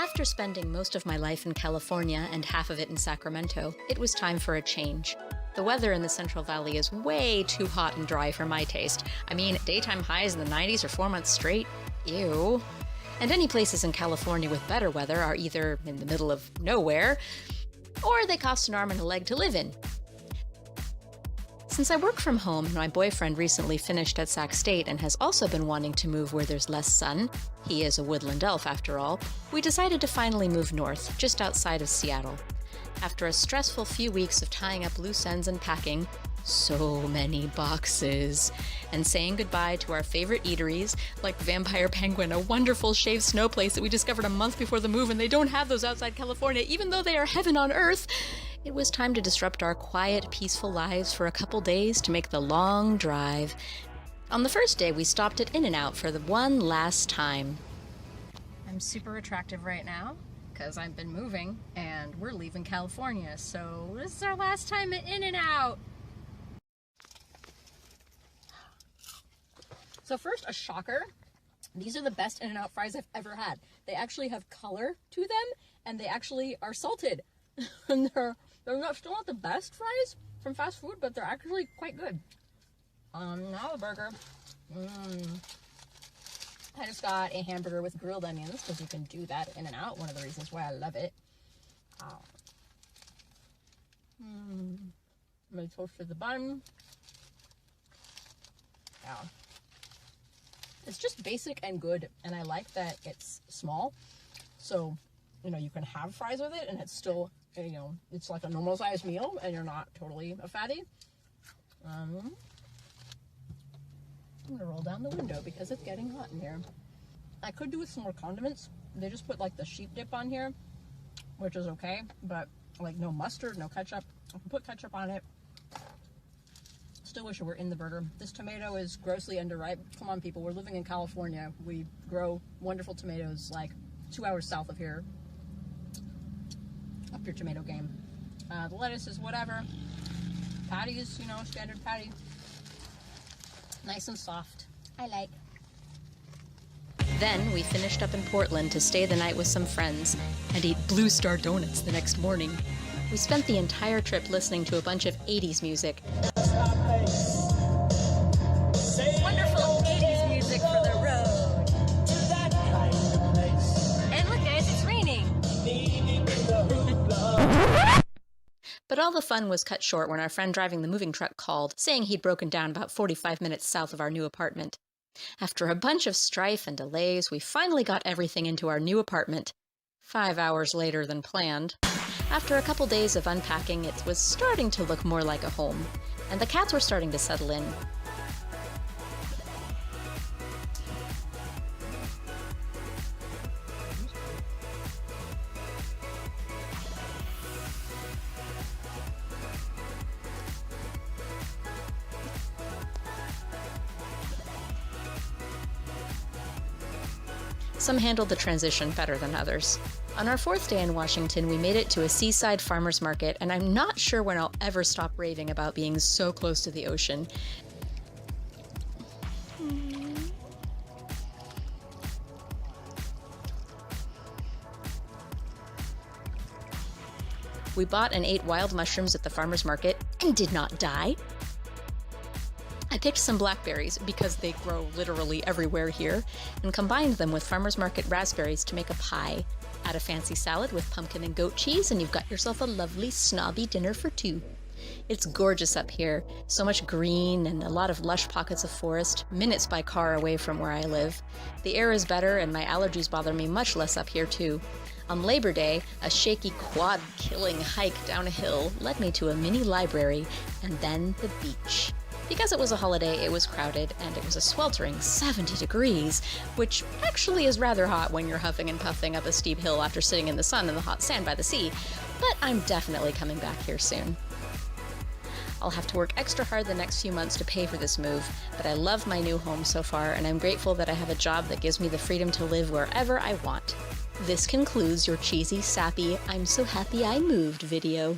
After spending most of my life in California and half of it in Sacramento, it was time for a change. The weather in the Central Valley is way too hot and dry for my taste. I mean, daytime highs in the 90s for 4 months straight? Ew. And any places in California with better weather are either in the middle of nowhere, or they cost an arm and a leg to live in. Since I work from home, my boyfriend recently finished at Sac State and has also been wanting to move where there's less sun — he is a woodland elf after all — we decided to finally move north, just outside of Seattle. After a stressful few weeks of tying up loose ends and packing, so many boxes, and saying goodbye to our favorite eateries, like Vampire Penguin, a wonderful shaved snow place that we discovered a month before the move, and they don't have those outside California, even though they are heaven on earth, it was time to disrupt our quiet, peaceful lives for a couple days to make the long drive. On the first day, we stopped at In-N-Out for the one last time. I'm super attractive right now because I've been moving and we're leaving California, so this is our last time at In-N-Out. So first, a shocker. These are the best In-N-Out fries I've ever had. They actually have color to them and they actually are salted. And they're still not the best fries from fast food, but they're actually quite good. Now the burger. I just got a hamburger with grilled onions because you can do that at In-N-Out. One of the reasons why I love it. I toasted the bun. Yeah. It's just basic and good, and I like that it's small. So, you can have fries with it and it's still, it's like a normal sized meal and you're not totally a fatty. I'm gonna roll down the window because it's getting hot in here. I could do with some more condiments. They just put like the sheep dip on here, which is okay, but like no mustard, no ketchup. I can put ketchup on it. Still wish it were in the burger. This tomato is grossly underripe. Come on, people, we're living in California. We grow wonderful tomatoes like 2 hours south of here. Up your tomato game. The lettuce is whatever. Patties, standard patty. Nice and soft. I like. Then we finished up in Portland to stay the night with some friends and eat Blue Star Donuts the next morning. We spent the entire trip listening to a bunch of 80s music. Wonderful 80s music for the road. And look guys, it's raining. But all the fun was cut short when our friend driving the moving truck called, saying he'd broken down about 45 minutes south of our new apartment. After a bunch of strife and delays, we finally got everything into our new apartment. 5 hours later than planned. After a couple days of unpacking, it was starting to look more like a home, and the cats were starting to settle in. Some handled the transition better than others. On our fourth day in Washington, we made it to a seaside farmer's market, and I'm not sure when I'll ever stop raving about being so close to the ocean. We bought and ate wild mushrooms at the farmer's market and did not die. I picked some blackberries because they grow literally everywhere here and combined them with farmer's market raspberries to make a pie. Add a fancy salad with pumpkin and goat cheese and you've got yourself a lovely snobby dinner for two. It's gorgeous up here, so much green and a lot of lush pockets of forest, minutes by car away from where I live. The air is better and my allergies bother me much less up here too. On Labor Day, a shaky quad-killing hike down a hill led me to a mini library and then the beach. Because it was a holiday, it was crowded, and it was a sweltering 70 degrees, which actually is rather hot when you're huffing and puffing up a steep hill after sitting in the sun in the hot sand by the sea, but I'm definitely coming back here soon. I'll have to work extra hard the next few months to pay for this move, but I love my new home so far, and I'm grateful that I have a job that gives me the freedom to live wherever I want. This concludes your cheesy, sappy, I'm so happy I moved video.